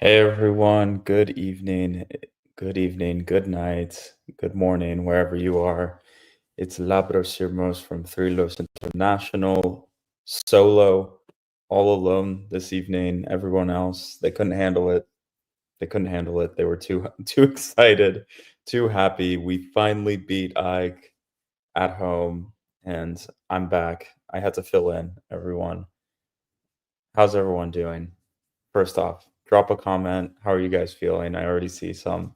Hey everyone, good evening, good night, good morning, wherever you are. It's Labros Sirmos from Three Los International, solo, all alone this evening. Everyone else, they couldn't handle it. They couldn't handle it. They were too excited, too happy. We finally beat Ike at home, and I'm back. I had to fill in everyone. How's everyone doing? First off, drop a comment. How are you guys feeling? I already see some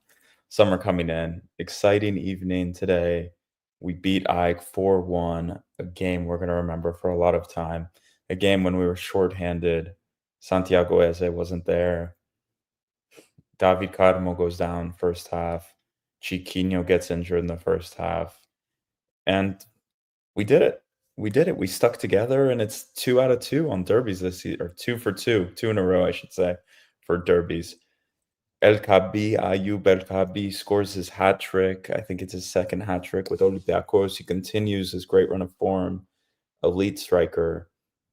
are coming in. Exciting evening today. We beat Ike 4-1, a game we're gonna remember for a lot of time. A game when we were shorthanded. Santiago Eze wasn't there. David Carmo goes down first half. Chiquinho gets injured in the first half. And we did it. We did it. We stuck together, and it's 2 out of 2 on derbies this year, or 2 for 2, 2 in a row, I should say, for derbies. El Kaabi, Ayub El Kaabi scores his hat trick. I think it's his second hat trick with Olympiacos. He continues his great run of form, elite striker,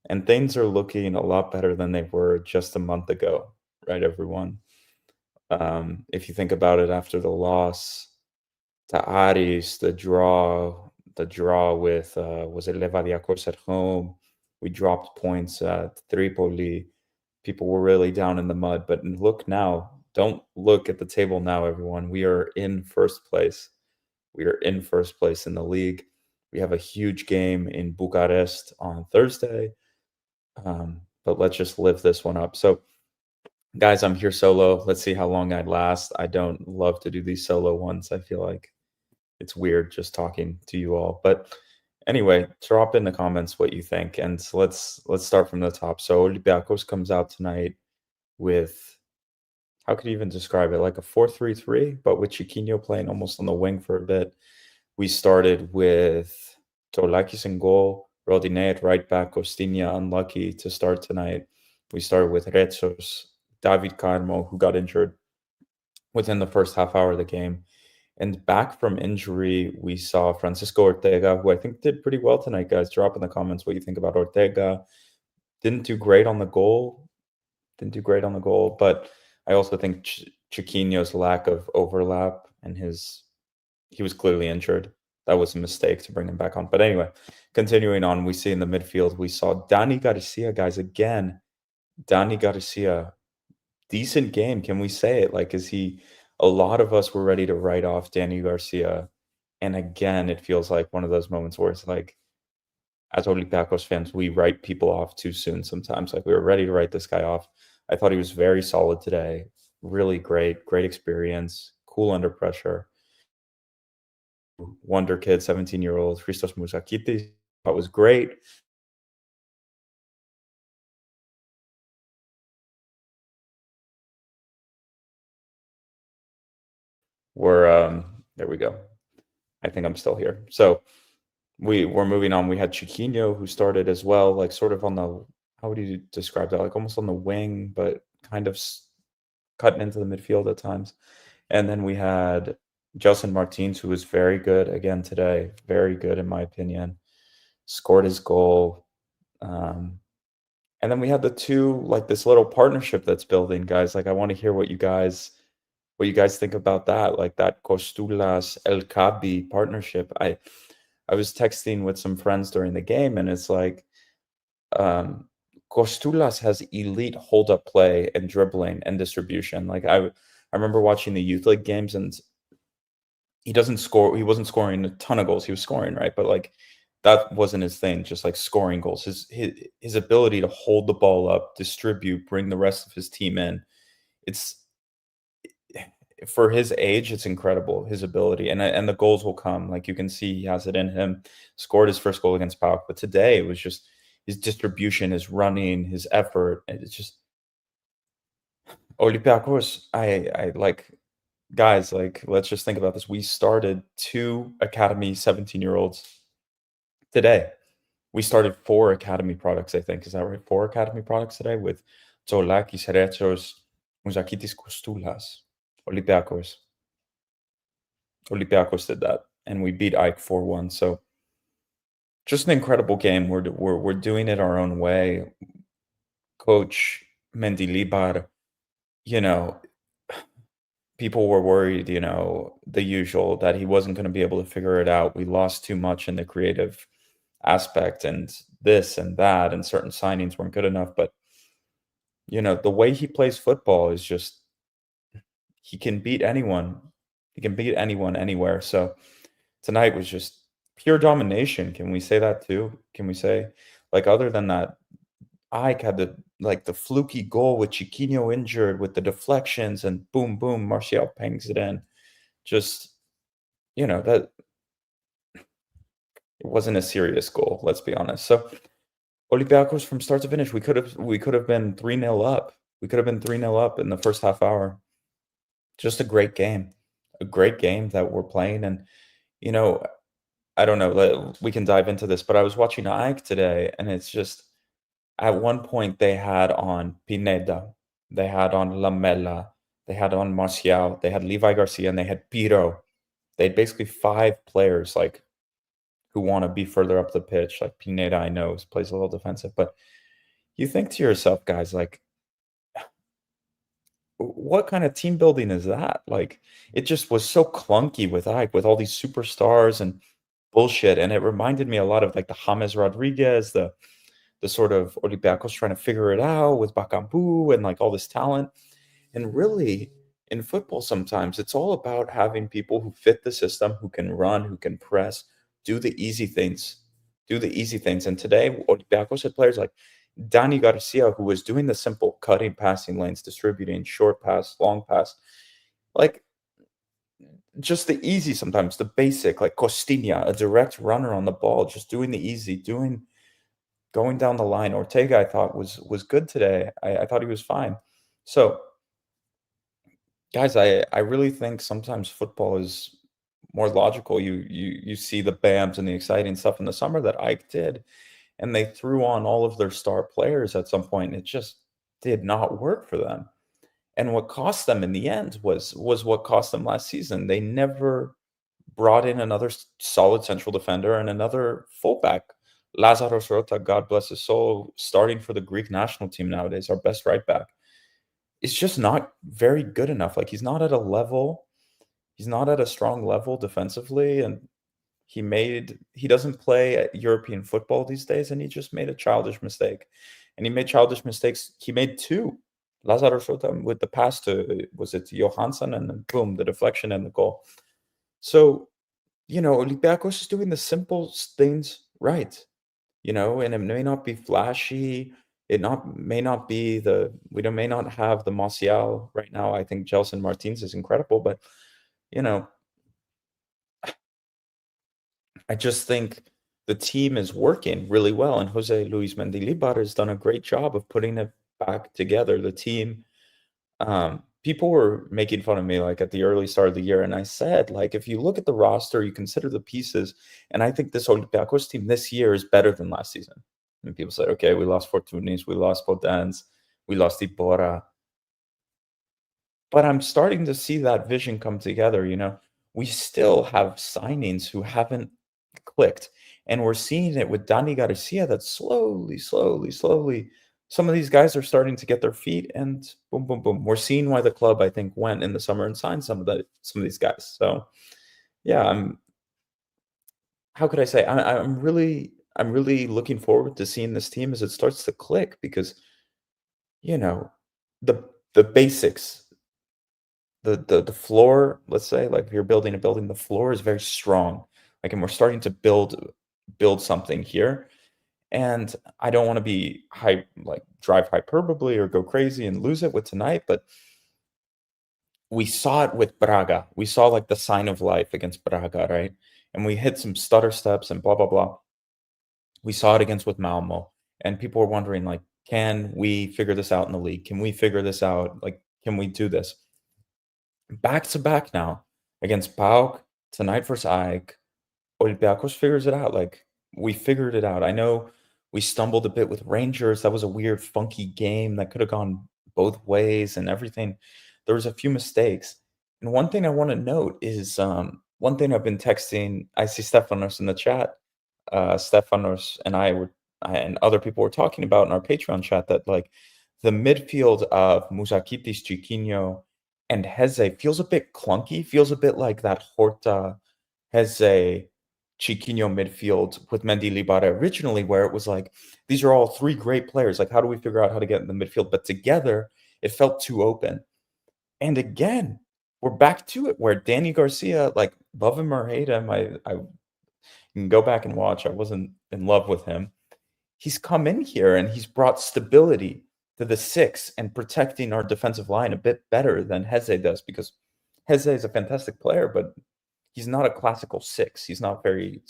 and things are looking a lot better than they were just a month ago, right, everyone? If you think about it, after the loss to Aris, the draw with was it Levadiakos at home? We dropped points at Tripoli. People were really down in the mud, but look now. Don't look at the table now, everyone. We are in first place. We are in first place in the league. We have a huge game in Bucharest on Thursday, but let's just live this one up. So, guys, I'm here solo. Let's see how long I'd last. I don't love to do these solo ones. I feel like it's weird just talking to you all. But anyway, drop in the comments what you think, and let's start from the top. So Olympiacos comes out tonight with, how could you even describe it? Like a 4-3-3, but with Chiquinho playing almost on the wing for a bit. We started with Tolakis in goal, Rodinei at right back, Costinha unlucky to start tonight. We started with Retsos, David Carmo, who got injured within the first half hour of the game. And back from injury, we saw Francisco Ortega, who I think did pretty well tonight, guys. Drop in the comments what you think about Ortega. Didn't do great on the goal. Didn't do great on the goal, but I also think Chiquinho's lack of overlap and he was clearly injured. That was a mistake to bring him back on. But anyway, continuing on, we see in the midfield, we saw Dani Garcia, guys, again. Dani Garcia, decent game. Can we say it? Like, is he? A lot of us were ready to write off Danny Garcia, and again, it feels like one of those moments where it's like, as Olympiacos fans, we write people off too soon sometimes. Like, we were ready to write this guy off. I thought he was very solid today. Really great experience, cool under pressure. Wonder kid, 17-year-old Christos Moussakitis. That was great. We're there we go. I think I'm still here. So we're moving on. We had Chiquinho who started as well, like sort of on the, how would you describe that? Like almost on the wing, but kind of cutting into the midfield at times. And then we had Justin Martins, who was very good again today, very good in my opinion. Scored his goal. And then we had the two, like this little partnership that's building, guys. Like I want to hear what you guys think about that, like that Costulas El Kaabi partnership. I was texting with some friends during the game, and it's like Costulas has elite hold up play and dribbling and distribution. Like I remember watching the youth league games, and he doesn't score. He wasn't scoring a ton of goals. He was scoring, right, but like that wasn't his thing. Just like scoring goals. His ability to hold the ball up, distribute, bring the rest of his team in. It's For his age, it's incredible, his ability, and the goals will come. Like, you can see he has it in him. Scored his first goal against PAOK, but today it was just his distribution, his running, his effort, and it's just Olympiacos, I like, guys, like, let's just think about this. We started 2 academy 17-year-olds today. We started 4 academy products, I think. Is that right? 4 academy products today with Tsolakis, Retsos, Mousakitis, Kostoulas, Olympiacos. Olympiacos did that, and we beat Ike 4-1. So just an incredible game. We're doing it our own way. Coach Mendilibar, you know, people were worried, the usual, that he wasn't gonna be able to figure it out. We lost too much in the creative aspect and this and that, and certain signings weren't good enough, but, the way he plays football is just he can beat anyone. He can beat anyone anywhere, so tonight was just pure domination. Can we say that too? Can we say like, other than that, Ike had the fluky goal with Chiquinho injured with the deflections and boom, boom, Martial pangs it in. Just, that it wasn't a serious goal, let's be honest. So, Olympiacos from start to finish, we could have been 3-0 up. We could have been 3-0 up in the first half hour. Just a great game. A great game that we're playing, and, you know, I don't know, we can dive into this, but I was watching Ike today, and it's just at one point, they had on Pineda, they had on Lamela, they had on Martial, they had Levi Garcia, and they had Piro. They had basically 5 players, like, who wanna be further up the pitch, like, Pineda, I know, plays a little defensive, but you think to yourself, guys, like, what kind of team building is that? Like, it just was so clunky with Ike, with all these superstars and bullshit, and it reminded me a lot of, like, the James Rodriguez, the sort of Olympiacos trying to figure it out with Bakambu and, like, all this talent. And really, in football sometimes, it's all about having people who fit the system, who can run, who can press, do the easy things, do the easy things. And today, Olympiacos had players like Dani Garcia, who was doing the simple cutting, passing lanes, distributing, short pass, long pass, like just the easy sometimes, the basic, like Costinha, a direct runner on the ball, just doing the easy, going down the line. Ortega, I thought was good today. I thought he was fine. So, guys, I really think sometimes football is more logical. You see the BAMs and the exciting stuff in the summer that Ike did, and they threw on all of their star players at some point, and it just did not work for them. And what cost them in the end was what cost them last season. They never brought in another solid central defender and another fullback. Lazaros Rota, God bless his soul, starting for the Greek national team nowadays, our best right back. It's just not very good enough. Like, he's not at a strong level defensively, and he doesn't play at European football these days, and he just made a childish mistake. And he made childish mistakes. He made 2. Lazaro Rota with the pass to, was it Johansson, and then boom, the deflection and the goal. So, Olympiacos is doing the simple things right, and it may not be flashy. May not be may not have the Martial right now. I think Gelson Martins is incredible, but, you know, I just think the team is working really well, and Jose Luis Mendilibar has done a great job of putting it back together. The team, people were making fun of me, like, at the early start of the year, and I said, like, if you look at the roster, you consider the pieces, and I think this Olympiacos team this year is better than last season. And people said, "Okay, we lost Fortunis, we lost Podence, we lost Ibora." But I'm starting to see that vision come together. We still have signings who haven't clicked, and we're seeing it with Dani Garcia that slowly, slowly, slowly, some of these guys are starting to get their feet, and boom, boom, boom. We're seeing why the club, I think, went in the summer and signed some of these guys. So, yeah, how could I say? I'm really looking forward to seeing this team as it starts to click because, you know, the basics, the floor, let's say, like, if you're building a building, the floor is very strong. Like, and we're starting to build something here. And I don't want to be like, drive hyperbole or go crazy and lose it with tonight, but we saw it with Braga. We saw, like, the sign of life against Braga, right? And we hit some stutter steps and blah blah blah. We saw it against with Malmo, and people were wondering, like, can we figure this out in the league? Can we figure this out? Like, can we do this? Back to back now against PAOK, tonight versus AEK, Olympiacos figures it out. Like, we figured it out. I know we stumbled a bit with Rangers. That was a weird, funky game that could have gone both ways and everything. There was a few mistakes. And one thing I want to note is one thing I've been texting. I see Stefanos in the chat. Stefanos and and other people were talking about in our Patreon chat that, like, the midfield of Musakitis, Chiquinho, and Heze feels a bit clunky, feels a bit like that Horta, Heze, Chiquinho midfield with Mendy Libara originally, where it was like, these are all three great players. Like, how do we figure out how to get in the midfield? But together, it felt too open. And again, we're back to it where Danny Garcia, like, love him or hate him, I can go back and watch. I wasn't in love with him. He's come in here and he's brought stability to the six and protecting our defensive line a bit better than Heze does because Heze is a fantastic player, but he's not a classical six. He's not very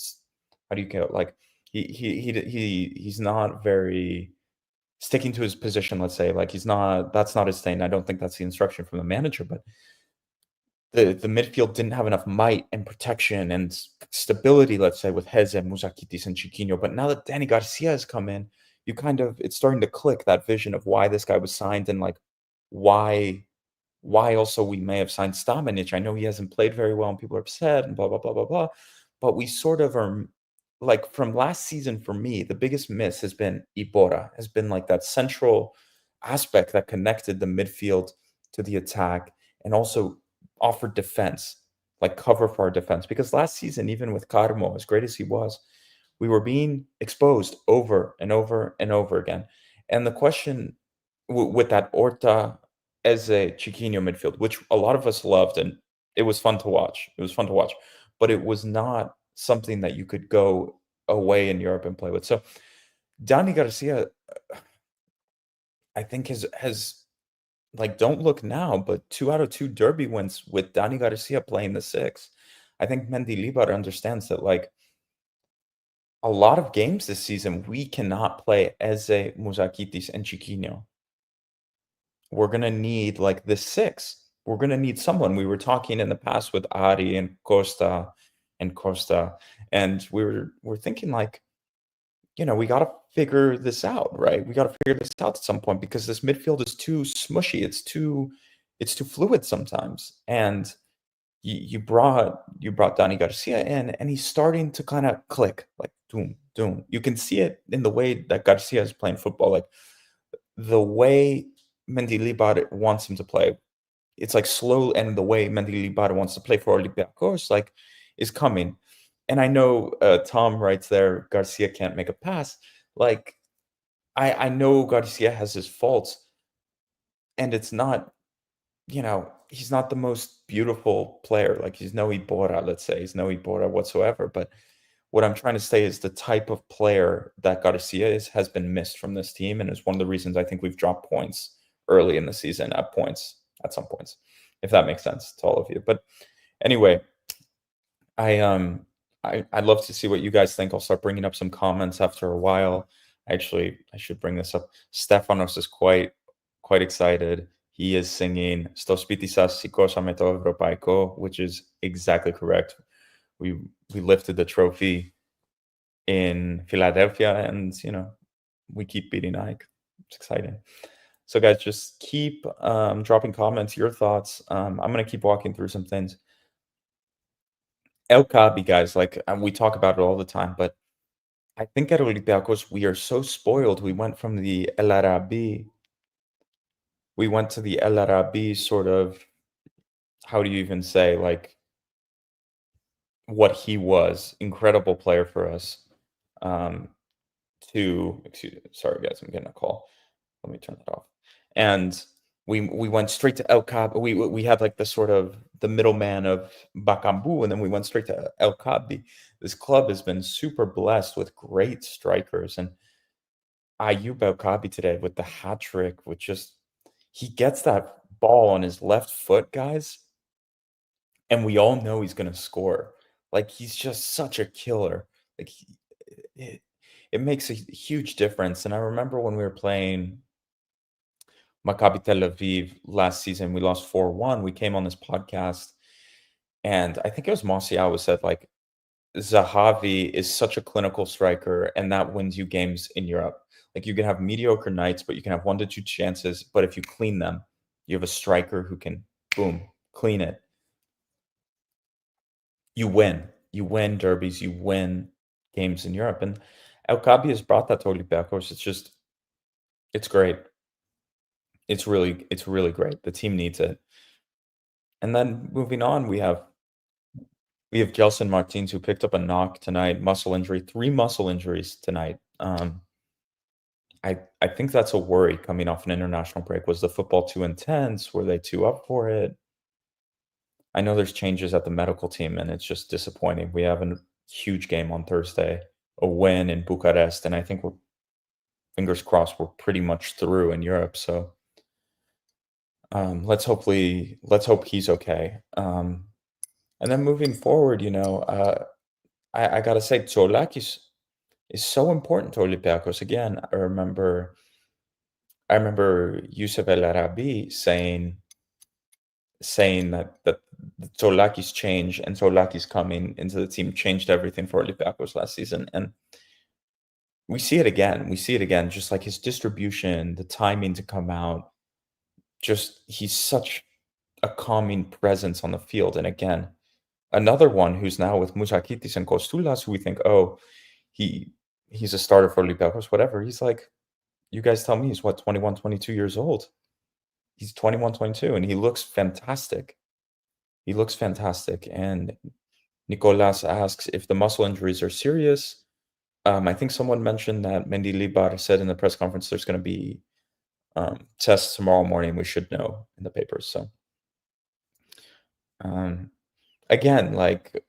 how do you get like he's not very sticking to his position, let's say. Like he's not that's not his thing. I don't think that's the instruction from the manager, but the midfield didn't have enough might and protection and stability, let's say, with Heze, Musakitis, and Chiquinho. But now that Danny Garcia has come in, you kind of it's starting to click that vision of why this guy was signed and like why why also we may have signed Stamenic. I know he hasn't played very well and people are upset and blah blah blah blah blah. But we sort of are like from last season for me, the biggest miss has been Ibora, has been like that central aspect that connected the midfield to the attack and also offered defense, like cover for our defense. Because last season, even with Carmo, as great as he was, we were being exposed over and over and over again. And the question with that Orta as a Chiquinho midfield, which a lot of us loved, and it was fun to watch. It was fun to watch, but it was not something that you could go away in Europe and play with. So Dani Garcia, I think has like don't look now, but 2 out of 2 derby wins with Dani Garcia playing the six. I think Mendy Libar understands that like a lot of games this season we cannot play Eze, Musakitis, and Chiquinho. We're gonna need like the six. We're gonna need someone. We were talking in the past with Ari and Costa, and we're thinking like, we gotta figure this out, right? We gotta figure this out at some point because this midfield is too smushy. It's too fluid sometimes. And you brought Danny Garcia in, and he's starting to kind of click, like doom, doom. You can see it in the way that Garcia is playing football, like the way Mendy Libar wants him to play. It's like slow, and the way Mendy Libar wants to play for Olympiacos, like, is coming. And I know Tom writes there, Garcia can't make a pass. Like, I know Garcia has his faults, and it's not, he's not the most beautiful player. Like, he's no Ibora, let's say. He's no Ibora whatsoever. But what I'm trying to say is the type of player that Garcia is has been missed from this team, and is one of the reasons I think we've dropped points early in the season at some points, if that makes sense to all of you. But anyway, I'd love to see what you guys think. I'll start bringing up some comments after a while. Actually, I should bring this up. Stefanos is quite excited. He is singing "Sto spitisas sikosame to Evropaiko," which is exactly correct. We lifted the trophy in Philadelphia, and we keep beating Ike. It's exciting. So guys, just keep dropping comments, your thoughts. I'm gonna keep walking through some things. El Kaabi, guys, like we talk about it all the time, but I think at Olympiacos we are so spoiled. We went from the El Arabi, we went to the El Arabi sort of, how do you even say, like, what he was, incredible player for us. Um, sorry guys, I'm getting a call. Let me turn that off. And we went straight to El Kaabi. We had like the sort of the middleman of Bakambu, and then we went straight to El Kaabi. This club has been super blessed with great strikers, and Ayub El Kaabi today with the hat trick, with just he gets that ball on his left foot, guys, and we all know he's gonna score. Like he's just such a killer. Like it, it makes a huge difference. And I remember when we were playing Maccabi Tel Aviv last season, we lost 4-1. We came on this podcast, and I think it was Martial who said, like, Zahavi is such a clinical striker, and that wins you games in Europe. Like, you can have mediocre nights, but you can have 1 to 2 chances, but if you clean them, you have a striker who can, boom, clean it. You win. You win derbies, you win games in Europe, and El Kaabi has brought that to Olympiacos. It's great. It's really great. The team needs it. And then moving on, we have Gelson Martins who picked up a knock tonight, muscle injury, 3 muscle injuries tonight. I think that's a worry coming off an international break. Was the football too intense? Were they too up for it? I know there's changes at the medical team, and it's just disappointing. We have a huge game on Thursday, a win in Bucharest, and I think we're fingers crossed we're pretty much through in Europe. So let's hope he's okay. And then moving forward, I gotta say, is so important to Olympiacos. Again, I remember Youssef El Arabi saying that Zolaki's change and Zolaki's coming into the team changed everything for Olympiacos last season, and we see it again. We see it again, just like his distribution, the timing to come out. Just he's such a calming presence on the field. And again, another one who's now with Musakitis and Kostulas, who we think, oh, he he's a starter for Olympiacos, whatever. He's like, you guys tell me, he's what, 21, 22 years old. He's 21, 22, and he looks fantastic. He looks fantastic. And Nicolas asks if the muscle injuries are serious. I think someone mentioned that Mendy Libar said in the press conference there's going to be tests tomorrow morning. We should know in the papers. So um, again, like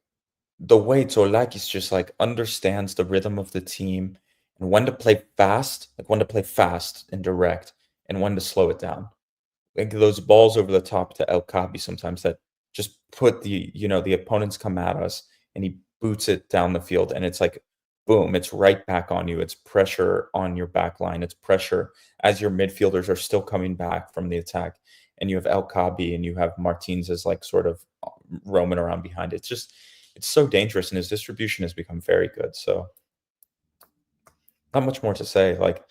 the way Tsolakis just like understands the rhythm of the team and when to play fast, like when to play fast and direct, and when to slow it down. Like those balls over the top to El Kaabi sometimes that just put the opponents come at us and he boots it down the field and it's like boom, it's right back on you. It's pressure on your back line. It's pressure as your midfielders are still coming back from the attack. And you have El Kaabi and you have Martins as like sort of roaming around behind it. It's so dangerous and his distribution has become very good. So not much more to say. Like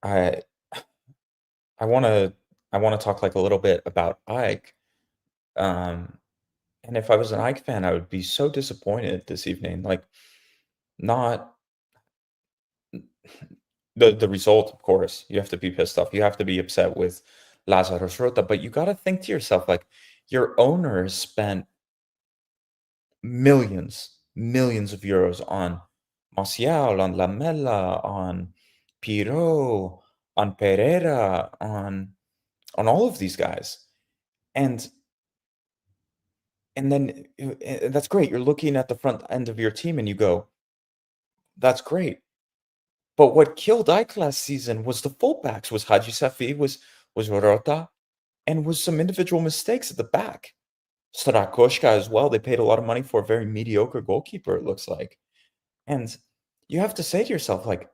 I I wanna I wanna talk like a little bit about Ike. Um, and if I was an Ike fan, I would be so disappointed this evening. Like not the result, of course. You have to be pissed off. You have to be upset with Lazarus Rota, but you gotta think to yourself, like, your owner spent millions, millions of euros on Martial, on Lamela, on Pirot, on Pereira, on all of these guys. And then that's great. You're looking at the front end of your team and you go, that's great. But what killed Ike last season was the fullbacks, was Haji Safi, was Rota, and was some individual mistakes at the back. Starakoshka as well. They paid a lot of money for a very mediocre goalkeeper, it looks like. And you have to say to yourself, like,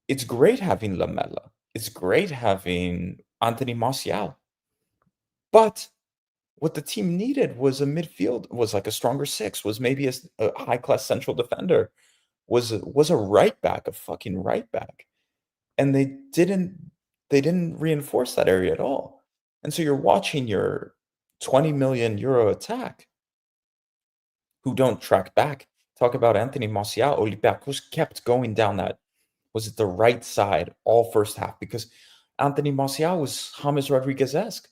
it's great having Lamela. It's great having Anthony Martial. But what the team needed was a midfield, was like a stronger six, was maybe a high-class central defender, was a right back, a fucking right back. And they didn't reinforce that area at all. And so you're watching your 20 million euro attack who don't track back. Talk about Anthony Martial. Olympiacos kept going down that, was it the right side all first half? Because Anthony Martial was James Rodriguez-esque.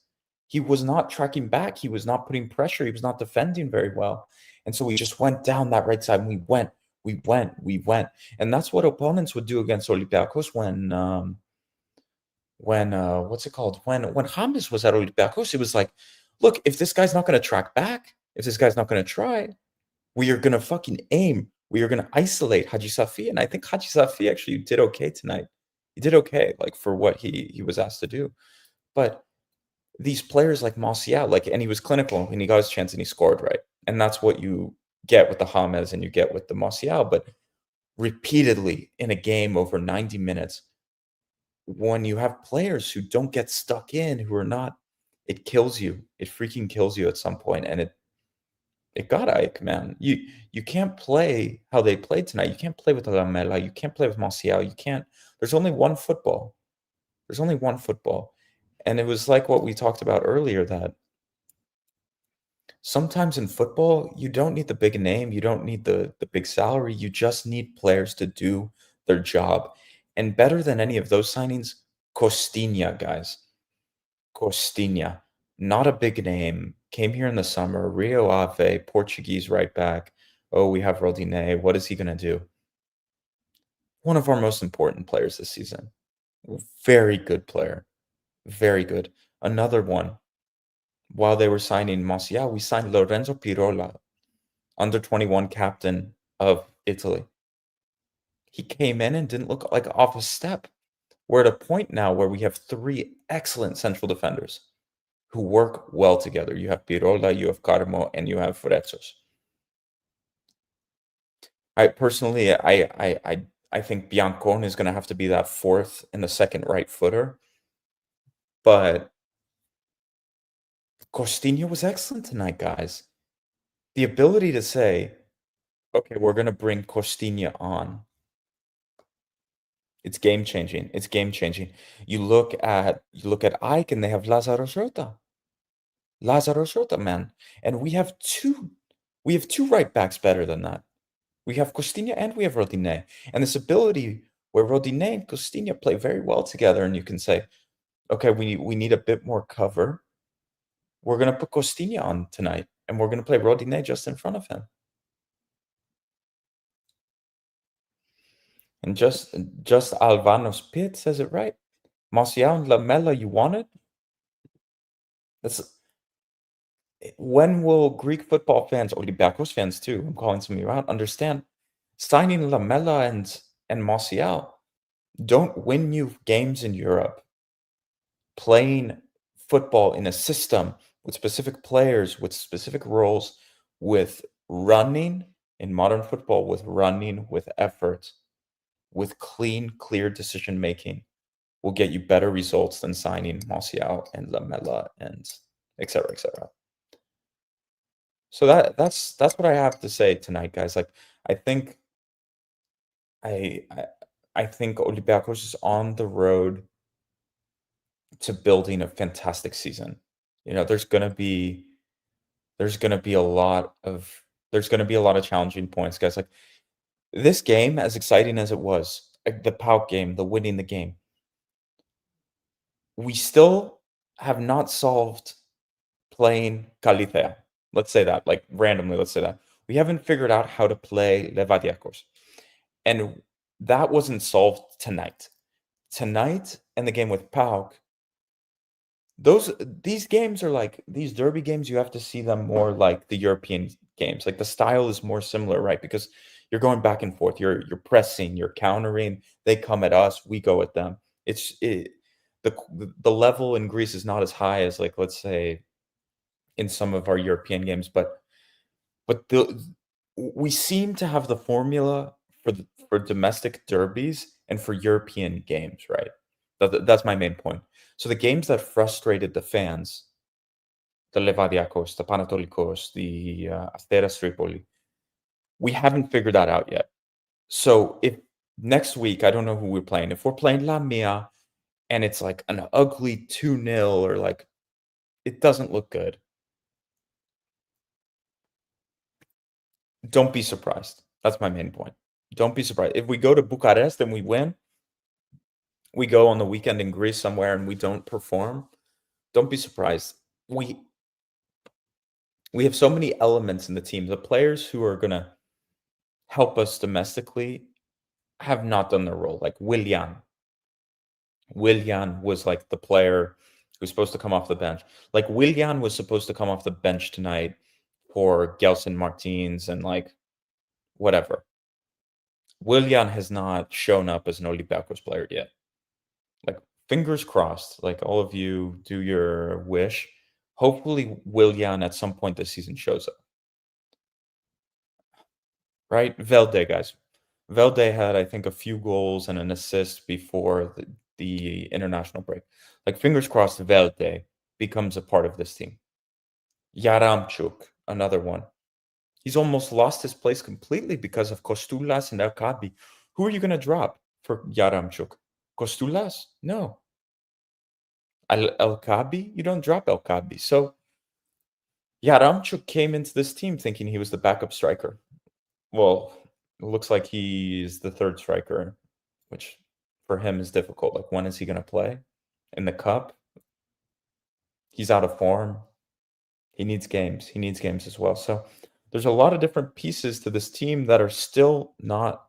He was not tracking back. He was not putting pressure. He was not defending very well. And so we just went down that right side and we went. And that's what opponents would do against Olympiacos when what's it called? When James was at Olympiacos, it was like, look, if this guy's not going to track back, if this guy's not going to try, we are going to fucking aim. We are going to isolate Haji Safi. And I think Haji Safi actually did okay tonight. He did okay, like for what he was asked to do. But these players like Martial, like, and he was clinical and he got his chance and he scored, right? And that's what you get with the James and you get with the Martial. But repeatedly in a game over 90 minutes, when you have players who don't get stuck in, who are not, it kills you. It freaking kills you at some point, and it got Ike, man. You can't play how they played tonight. You can't play with Lamela. You can't play with Martial. You can't. There's only one football. There's only one football, and it was like what we talked about earlier, that sometimes in football you don't need the big name. You don't need the big salary. You just need players to do their job. And better than any of those signings, Costinha, guys. Costinha, not a big name, came here in the summer, Rio Ave, Portuguese right back. Oh, we have Rodinei. What is he gonna do? One of our most important players this season. Very good player. Very good. Another one. While they were signing Martial, we signed Lorenzo Pirola, under 21 captain of Italy. He came in and didn't look like off a step. We're at a point now where we have three excellent central defenders who work well together. You have Pirola, you have Carmo, and you have Furetzos. I personally, I think Biancone is going to have to be that fourth and the second right footer, but Costinha was excellent tonight, guys. The ability to say, okay, we're going to bring Costinha on. It's game changing. It's game changing. You look at Ike and they have Lazaro Rota. Lazaro Rota, man. And we have two right backs better than that. We have Costinha and we have Rodinei. And this ability where Rodinei and Costinha play very well together, and you can say, okay, we need a bit more cover. We're gonna put Costinha on tonight, and we're gonna play Rodinei just in front of him. And just Alvano's Pit says it right. Martial and Lamela, you want it? That's when will Greek football fans, Olympiacos fans too, I'm calling some of you out, understand signing Lamela and Martial don't win you games in Europe. Playing football in a system with specific players, with specific roles, with running in modern football, with running, with effort, with clean, clear decision making will get you better results than signing Martial and Lamela and et cetera, et cetera. So that's what I have to say tonight, guys. Like I think I I, I think Olympiacos is on the road to building a fantastic season. You know, there's gonna be a lot of challenging points, guys. Like this game, as exciting as it was, like the PAOK game, the winning the game, we still have not solved playing Calithea. Let's say that, like randomly, let's say that. We haven't figured out how to play Levadiakos. And that wasn't solved tonight. Tonight and the game with PAOK, these games are like these derby games, you have to see them more like the European games. Like the style is more similar, right? Because you're going back and forth. You're pressing, you're countering. They come at us, we go at them. The level in Greece is not as high as like let's say in some of our European games, but we seem to have the formula for domestic derbies and for European games, right? That's my main point. So the games that frustrated the fans, the Levadiakos, the Panatolikos, the Asteras Tripoli, we haven't figured that out yet. So if next week, I don't know who we're playing. If we're playing Lamia and it's like an ugly 2-0 or like it doesn't look good, don't be surprised. That's my main point. Don't be surprised. If we go to Bucharest and we win, we go on the weekend in Greece somewhere and we don't perform, don't be surprised. We have so many elements in the team. The players who are gonna help us domestically have not done their role. Like Willian. Willian was like the player who's supposed to come off the bench. Like Willian was supposed to come off the bench tonight for Gelson Martins and like whatever. Willian has not shown up as an Olympiacos player yet. Like fingers crossed, like all of you do your wish. Hopefully Willian at some point this season shows up. Right? Velde, guys. Velde had, I think, a few goals and an assist before the international break. Like fingers crossed Velde becomes a part of this team. Yaramchuk, another one. He's almost lost his place completely because of Kostulas and El Kaabi. Who are you going to drop for Yaramchuk? Kostulas? No. El Kaabi? You don't drop El Kaabi. So Yaramchuk came into this team thinking he was the backup striker. Well, it looks like he's the third striker, which for him is difficult. Like, when is he going to play? In the cup? He's out of form. He needs games. He needs games as well. So there's a lot of different pieces to this team that are still not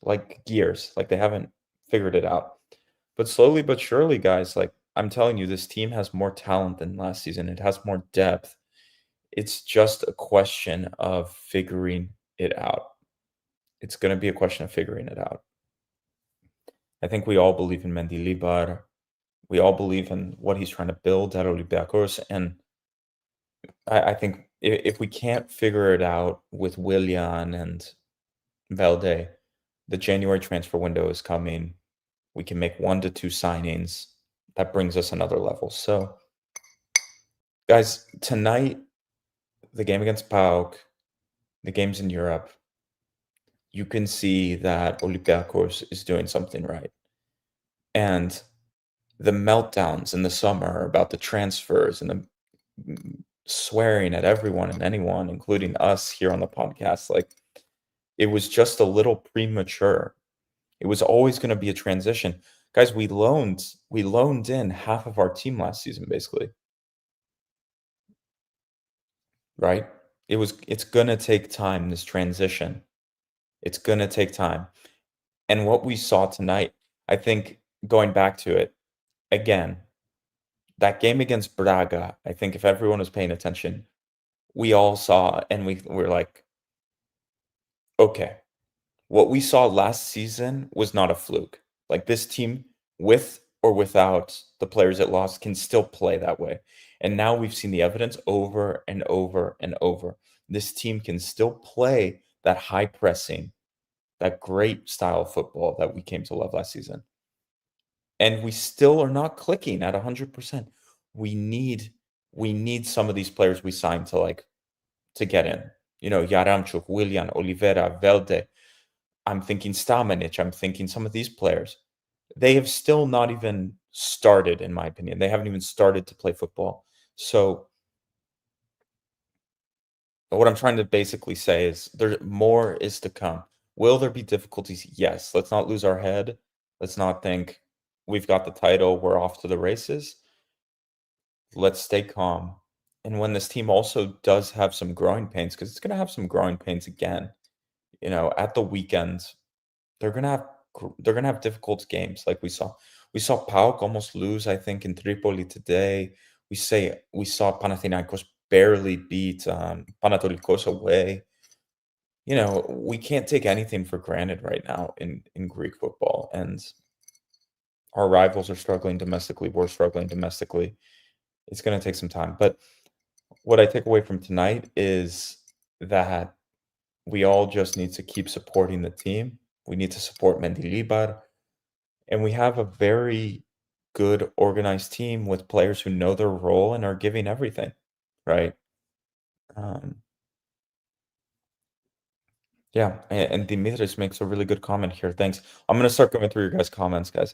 like gears, like they haven't figured it out. But slowly but surely, guys, like I'm telling you, this team has more talent than last season. It has more depth. It's just a question of figuring it out. It's going to be a question of figuring it out. I think we all believe in Mendilibar. We all believe in what he's trying to build at Olympiacos. And I think if we can't figure it out with Willian and Velde, the January transfer window is coming. We can make 1 to 2 signings. That brings us another level. So, guys, tonight, the game against PAOK, the games in Europe, you can see that Olympiacos is doing something right. And the meltdowns in the summer about the transfers and the swearing at everyone and anyone, including us here on the podcast, like it was just a little premature. It was always going to be a transition. Guys, we loaned in half of our team last season, basically. Right? It's going to take time, this transition. It's going to take time. And what we saw tonight, I think going back to it again, that game against Braga, I think if everyone was paying attention, we all saw and we were like, okay, what we saw last season was not a fluke. Like this team, with or without the players it lost, can still play that way. And now we've seen the evidence over and over and over. This team can still play that high pressing, that great style of football that we came to love last season. And we still are not clicking at 100%. We need some of these players we signed to get in. You know, Yaramchuk, Willian, Oliveira, Velde. I'm thinking Stamenic. I'm thinking some of these players. They have still not even started, in my opinion. They haven't even started to play football. So what I'm trying to basically say is there more is to come. Will there be difficulties? Yes. Let's not lose our head. Let's not think we've got the title, we're off to the races. Let's stay calm. And when this team also does have some growing pains, because it's going to have some growing pains again, you know, at the weekend, they're going to have difficult games like we saw. We saw PAOK almost lose, I think, in Tripoli today. We saw Panathinaikos barely beat Panathinaikos away. You know, we can't take anything for granted right now in Greek football, and our rivals are struggling domestically. We're struggling domestically. It's going to take some time, but what I take away from tonight is that we all just need to keep supporting the team. We need to support Mendilibar. And we have a very good organized team with players who know their role and are giving everything, right? Um, yeah, and Dimitris makes a really good comment here. Thanks. I'm going to start going through your guys' comments, guys.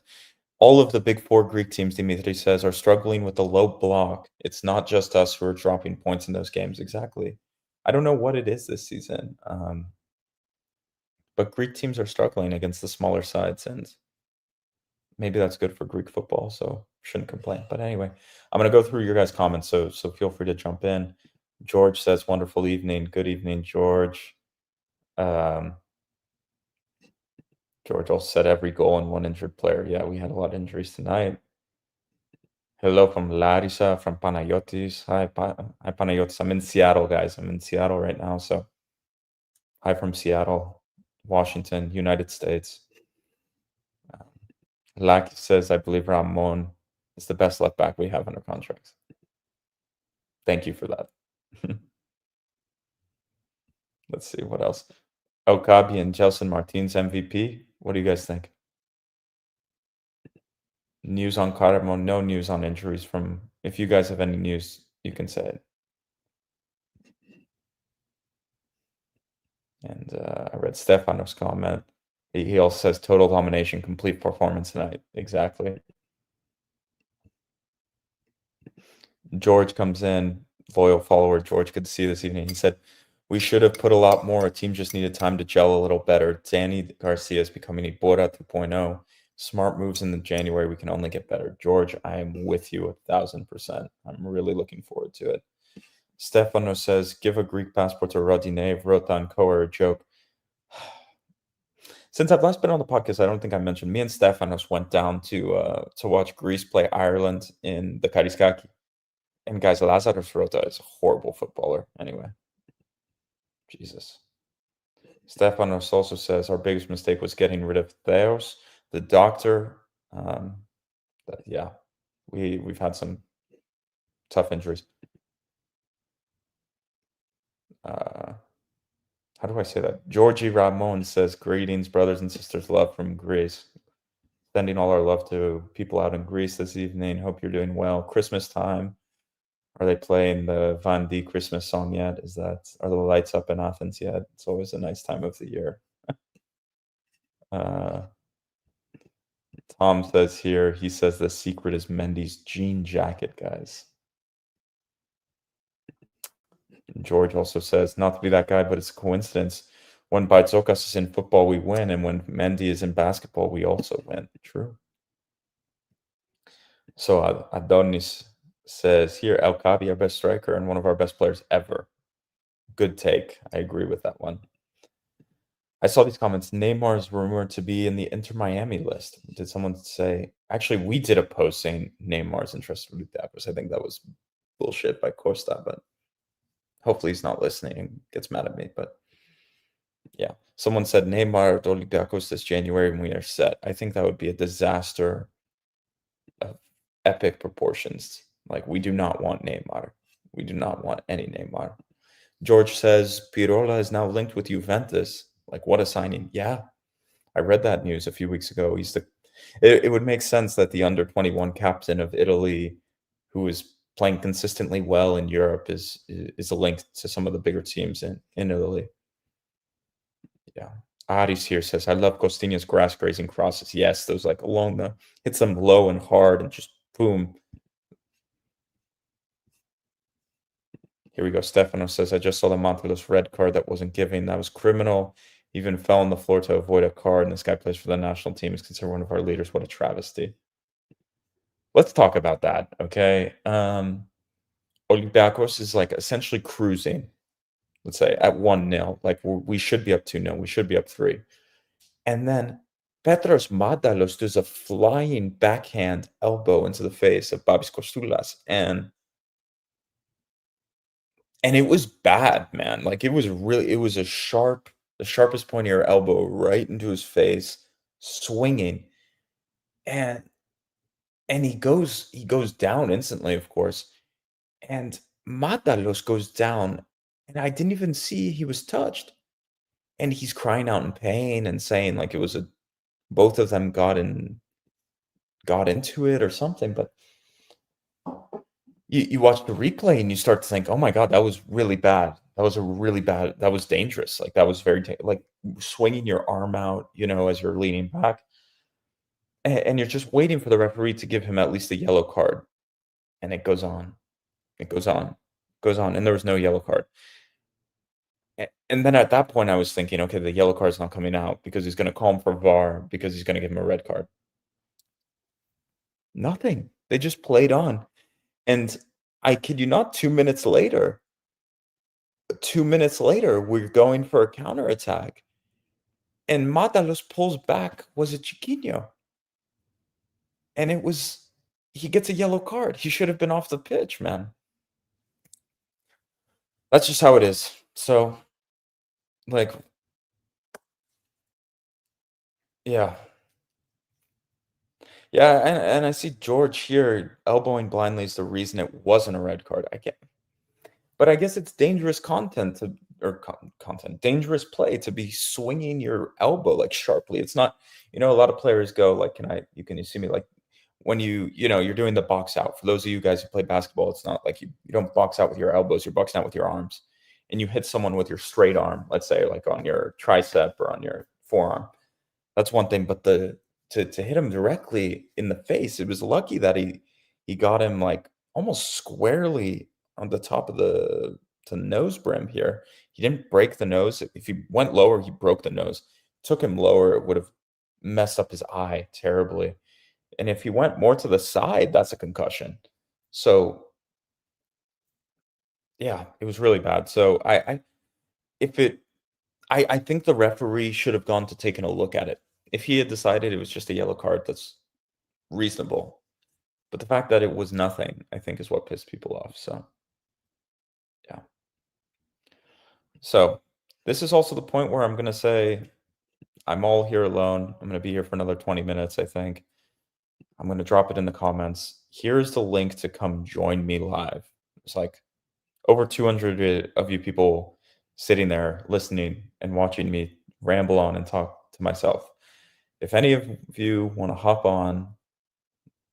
All of the big four Greek teams, Dimitri says, are struggling with the low block. It's not just us who are dropping points in those games. Exactly. I don't know what it is this season, but Greek teams are struggling against the smaller sides, and maybe that's good for Greek football, so shouldn't complain. But anyway, I'm going to go through your guys' comments, so feel free to jump in. George says, wonderful evening. Good evening, George. George also said every goal and one injured player. Yeah, we had a lot of injuries tonight. Hello from Larissa, from Panayotis. Hi, hi Panayotis. I'm in Seattle, guys. I'm in Seattle right now. So hi from Seattle, Washington, United States. Laki says, I believe Ramon is the best left back we have under contracts. Thank you for that. Let's see what else. Oh, Kaabi and Gelson Martins MVP. What do you guys think? News on Carmo, no news on injuries from. If you guys have any news, you can say it. And I read Stefano's comment. He also says total domination, complete performance tonight. Exactly. George comes in, loyal follower. George, good to see you this evening. He said, we should have put a lot more. Our team just needed time to gel a little better. Danny Garcia is becoming a Bora 2.0. Smart moves in the January. We can only get better. George, I am with you 1,000%. I'm really looking forward to it. Stefano says, give a Greek passport to Rodinei, Vrota, and Co are a joke. Since I've last been on the podcast, I don't think I mentioned me and Stefanos went down to watch Greece play Ireland in the Kariskaki. And guys, Lazaros Vrota is a horrible footballer. Anyway, Jesus. Stefanos also says our biggest mistake was getting rid of Theos, the doctor. Yeah, we've had some tough injuries. How do I say that? Georgie Ramon says, greetings, brothers and sisters, love from Greece. Sending all our love to people out in Greece this evening. Hope you're doing well. Christmas time. Are they playing the Van D Christmas song yet? Are the lights up in Athens yet? It's always a nice time of the year. Tom says here, he says the secret is Mendy's jean jacket, guys. George also says, not to be that guy, but it's a coincidence. When Baitsokas is in football, we win, and when Mendy is in basketball, we also win. True. So Adonis says here, El Kaabi, our best striker and one of our best players ever. Good take. I agree with that one. I saw these comments. Neymar is rumored to be in the Inter Miami list. Did someone say? Actually, we did a post saying Neymar's interested in Olympiacos. I think that was bullshit by Costa, but hopefully he's not listening and gets mad at me. But yeah, someone said Neymar to Olympiacos this January and we are set. I think that would be a disaster of epic proportions. Like, we do not want Neymar. We do not want any Neymar. George says Pirola is now linked with Juventus. Like, what a signing. Yeah, I read that news a few weeks ago. It would make sense that the under-21 captain of Italy, who is playing consistently well in Europe, is linked to some of the bigger teams in Italy. Yeah. Aris here says, I love Costinha's grass grazing crosses. Yes, those like along hits them low and hard and just boom. Here we go. Stefano says, I just saw the Montelos red card that wasn't given. That was criminal. He even fell on the floor to avoid a card, and this guy plays for the national team. Is considered one of our leaders. What a travesty. Let's talk about that, okay? Olympiacos is like essentially cruising, let's say, at 1-0. Like, we should be up 2-0. We should be up 3. And then Petros Madalos does a flying backhand elbow into the face of Babis Kostoulas, and it was bad, man. Like, it was the sharpest point of your elbow right into his face, swinging, and he goes down instantly, of course, and Madalos goes down, and I didn't even see he was touched, and he's crying out in pain and saying, like, it was both of them got into it or something, but you watch the replay and you start to think, "Oh my god, that was really bad. That was dangerous." Like, that was very like, swinging your arm out, as you're leaning back, and you're just waiting for the referee to give him at least a yellow card, and it goes on. It goes on. Goes on, and there was no yellow card. And then at that point, I was thinking, "Okay, the yellow card's not coming out because he's gonna call him for VAR because he's gonna give him a red card." Nothing. They just played on. And I kid you not, 2 minutes later, we're going for a counterattack, and Matalos pulls back. Was it Chiquinho? And he gets a yellow card. He should have been off the pitch, man. That's just how it is. So, like, yeah. Yeah, and I see George here elbowing blindly is the reason it wasn't a red card. But I guess it's dangerous content dangerous play to be swinging your elbow like sharply. It's not, a lot of players go like, can you see me, like, when you're doing the box out. For those of you guys who play basketball, it's not like you don't box out with your elbows, you're boxing out with your arms. And you hit someone with your straight arm, let's say like on your tricep or on your forearm. That's one thing, but to hit him directly in the face, it was lucky that he got him like almost squarely on the top of the nose brim here. He didn't break the nose. If he went lower, he broke the nose. Took him lower, it would have messed up his eye terribly. And if he went more to the side, that's a concussion. So yeah, it was really bad. So if it I think the referee should have gone to taking a look at it. If he had decided it was just a yellow card, that's reasonable. But the fact that it was nothing, I think, is what pissed people off. So yeah. So this is also the point where I'm gonna say I'm all here alone. I'm gonna be here for another 20 minutes, I think. I'm gonna drop it in the comments. Here's the link to come join me live. It's like over 200 of you people sitting there listening and watching me ramble on and talk to myself. If any of you want to hop on,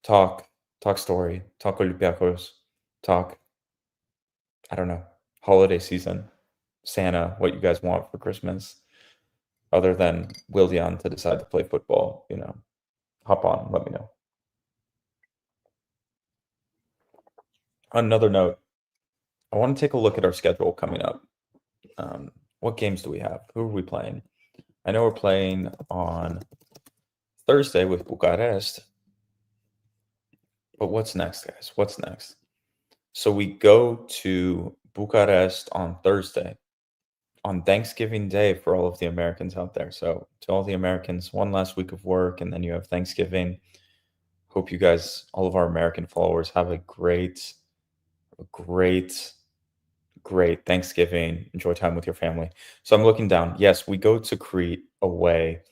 talk, talk story, talk Olympiacos, talk, I don't know, holiday season, Santa, what you guys want for Christmas, other than Willian to decide to play football, hop on, let me know. On another note, I want to take a look at our schedule coming up. What games do we have? Who are we playing? I know we're playing on Thursday with Bucharest. But what's next, guys? What's next? So we go to Bucharest on Thursday, on Thanksgiving Day for all of the Americans out there. So to all the Americans, one last week of work, and then you have Thanksgiving. Hope you guys, all of our American followers, have a great, great Thanksgiving. Enjoy time with your family. So I'm looking down. Yes, we go to Crete away.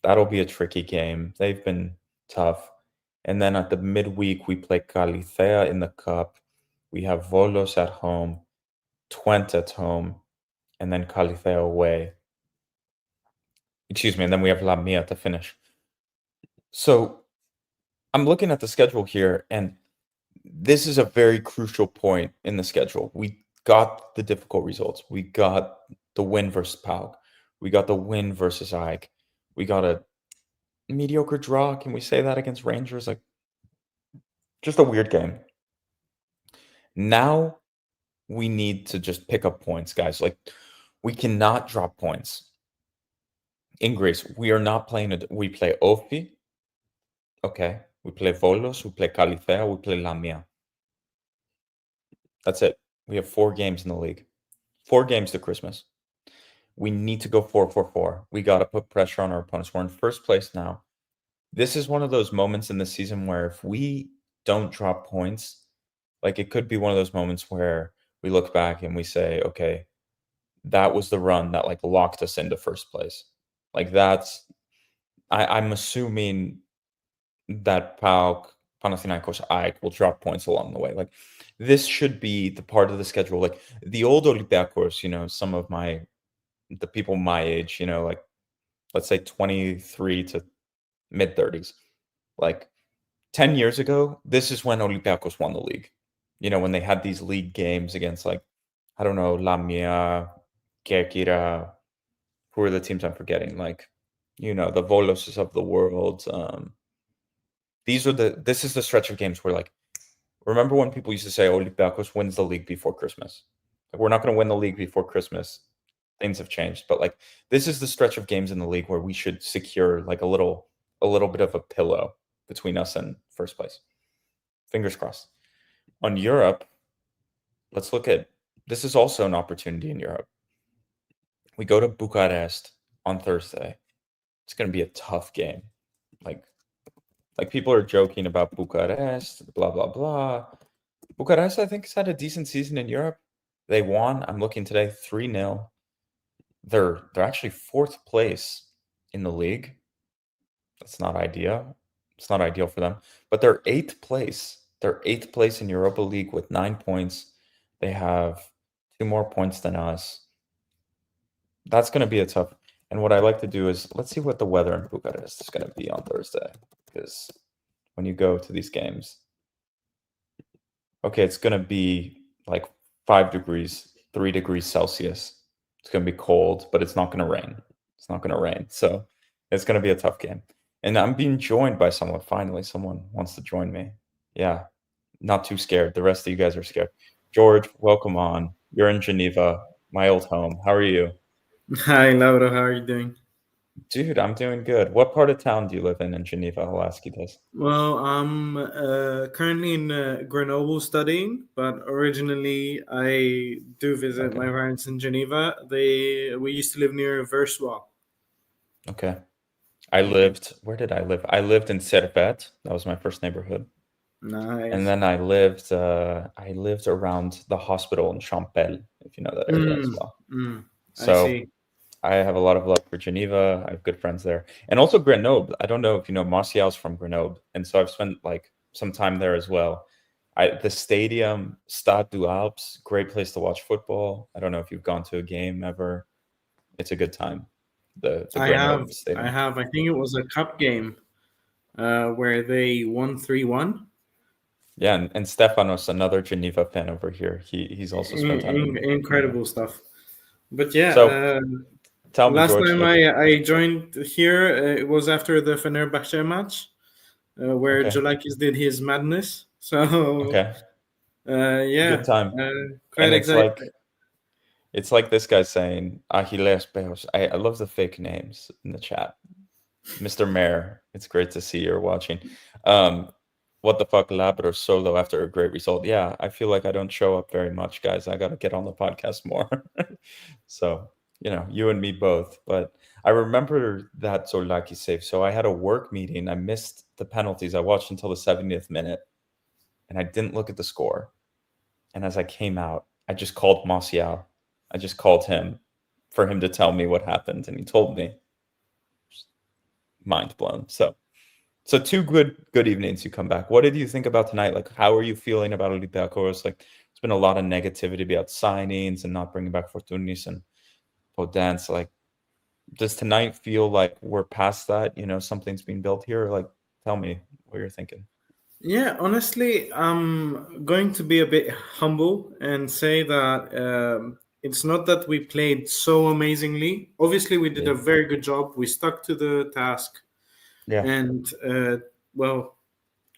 That'll be a tricky game. They've been tough. And then at the midweek, we play Calithea in the cup. We have Volos at home, Twente at home, and then Calithea away. Excuse me, and then we have Lamia to finish. So I'm looking at the schedule here, and this is a very crucial point in the schedule. We got the difficult results. We got the win versus PAOK. We got the win versus AEK. We got a mediocre draw. Can we say that against Rangers? Like, just a weird game. Now we need to just pick up points, guys. Like, we cannot drop points. In Greece, we are not playing it. We play Ofi. Okay. We play Volos. We play Calithea. We play Lamia. That's it. We have 4 games in the league. 4 games to Christmas. We need to go 4-4-4. We got to put pressure on our opponents. We're in first place now. This is one of those moments in the season where if we don't drop points, like it could be one of those moments where we look back and we say, okay, that was the run that like locked us into first place. Like that's, I'm assuming that PAOK, Panathinaikos, AEK will drop points along the way. Like this should be the part of the schedule. Like the old Olympiacos, some of the people my age, like let's say 23 to mid 30s, like 10 years ago, this is when Olympiacos won the league. When they had these league games against like, I don't know, Lamia, Kerkira, who are the teams I'm forgetting? Like, the Voloses of the world. This is the stretch of games where like, remember when people used to say Olympiacos wins the league before Christmas? Like, we're not going to win the league before Christmas. Things have changed, but like this is the stretch of games in the league where we should secure like a little bit of a pillow between us and first place. Fingers crossed. On Europe, let's look at this is also an opportunity in Europe. We go to Bucharest on Thursday. It's going to be a tough game. Like people are joking about Bucharest, blah blah blah. Bucharest, I think, has had a decent season in Europe. They won. I'm looking today 3-0. They're actually 4th place in the league. That's not ideal. It's not ideal for them. But they're 8th place. They're 8th place in Europa League with 9 points. They have 2 more points than us. That's going to be a tough. And what I like to do is let's see what the weather in Bucharest is going to be on Thursday. Because when you go to these games, okay, it's going to be like 5 degrees, 3 degrees Celsius. It's going to be cold, but it's not going to rain. It's not going to rain. So it's going to be a tough game. And I'm being joined by someone. Finally, someone wants to join me. Yeah, not too scared. The rest of you guys are scared. George, welcome on. You're in Geneva, my old home. How are you? Hi, Laura. How are you doing? Dude, I'm doing good. What part of town do you live in Geneva? I'll ask you this. Well, I'm currently in Grenoble studying, but originally I do visit Okay. my parents in Geneva. We used to live near Versoix. Okay. Where did I live? I lived in Servet. That was my first neighborhood. And Nice. then I lived around the hospital in Champel, if you know that area as Mm, well. I So see. I have a lot of love for Geneva. I have good friends there. And also Grenoble. I don't know if you know Martial's from Grenoble. And so I've spent like some time there as well. The stadium, Stade du Alpes, great place to watch football. I don't know if you've gone to a game ever. It's a good time. The I have, Grenoble I Stadium. have. I think it was a cup game where they won 3-1. Yeah, and Stefanos, another Geneva fan over here. He's also spent time in Geneva. Incredible stuff. But yeah, So tell me, last George, time like, I joined here, it was after the Fenerbahce match. Where okay, Jolakis did his madness. So okay, good yeah, time. quite And excited. it's like this guy saying Achilles Peos. I love the fake names in the chat. Mr. Mayor, it's great to see you're watching. Um, what the fuck, Labrador solo after a great result? Yeah, I feel like I don't show up very much, guys. I got to get on the podcast more. So, you and me both. But I remember that Zorlaki save. So I had a work meeting. I missed the penalties. I watched until the 70th minute and I didn't look at the score. And as I came out, I just called Martial. I just called him for him to tell me what happened. And he told me, mind blown. So two good evenings you come back. What did you think about tonight? Like, how are you feeling about Olympiacos? Like, there's been a lot of negativity about signings and not bringing back Fortunis and Podence. Like, does tonight feel like we're past that? Something's being built here. Like, tell me what you're thinking. Yeah, honestly, I'm going to be a bit humble and say that it's not that we played so amazingly. Obviously, we did Yeah, a very good job. We stuck to the task yeah, and, well,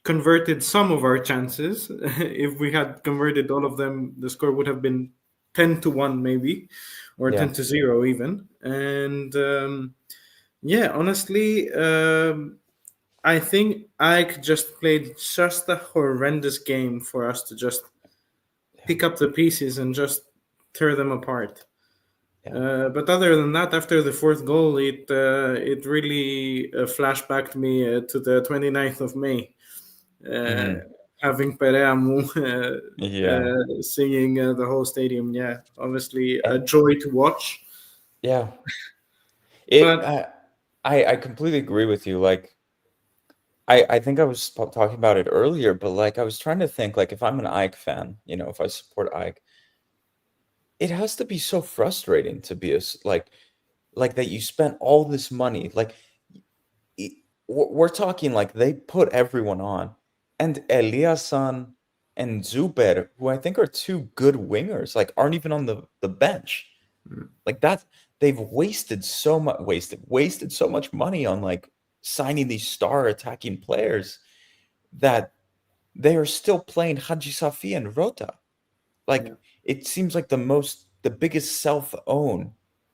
converted some of our chances. If we had converted all of them, the score would have been 10-1 maybe, or yeah. 10-0 even. And yeah, honestly, I think Ike just played just a horrendous game for us to just Yeah, pick up the pieces and just tear them apart. yeah. But other than that, after the fourth goal, it really flashbacked me to the 29th of May, uh, Hmm. having Pereamu Yeah, singing the whole stadium. Yeah, obviously a and joy to watch. yeah, it. But I completely agree with you. Like, I think I was talking about it earlier, but like I was trying to think, like, if I'm an Ike fan, if I support Ike, it has to be so frustrating to be like that you spent all this money. Like, we're talking like they put everyone on, and Eliasson and Zuber, who I think are two good wingers, like aren't even on the bench. Like that, they've wasted so much money on like signing these star attacking players that they are still playing Haji Safi and Rota. yeah, Like, it seems like the biggest self-own,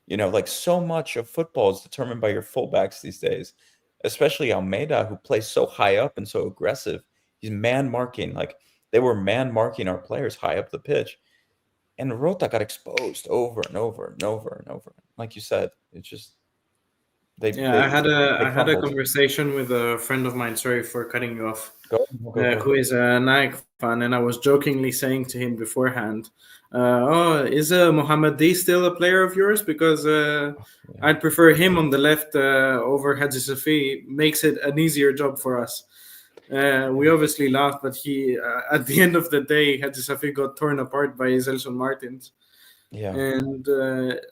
like so much of football is determined by your fullbacks these days, especially Almeida, who plays so high up and so aggressive. He's man marking, like they were man marking our players high up the pitch. And Rota got exposed over and over and over and over. Like you said, it's just they yeah, they they I had a crumbled. conversation with a friend of mine. Sorry for cutting you off. Go. Who is a Nike fan, and I was jokingly saying to him beforehand, "Oh, is Mohamed still a player of yours? Because Yeah, I'd prefer him on the left over Hadji Safi. Makes it an easier job for us." We yeah, obviously laughed, but he, at the end of the day, Hadji Safi got torn apart by Zelson Martins. yeah, And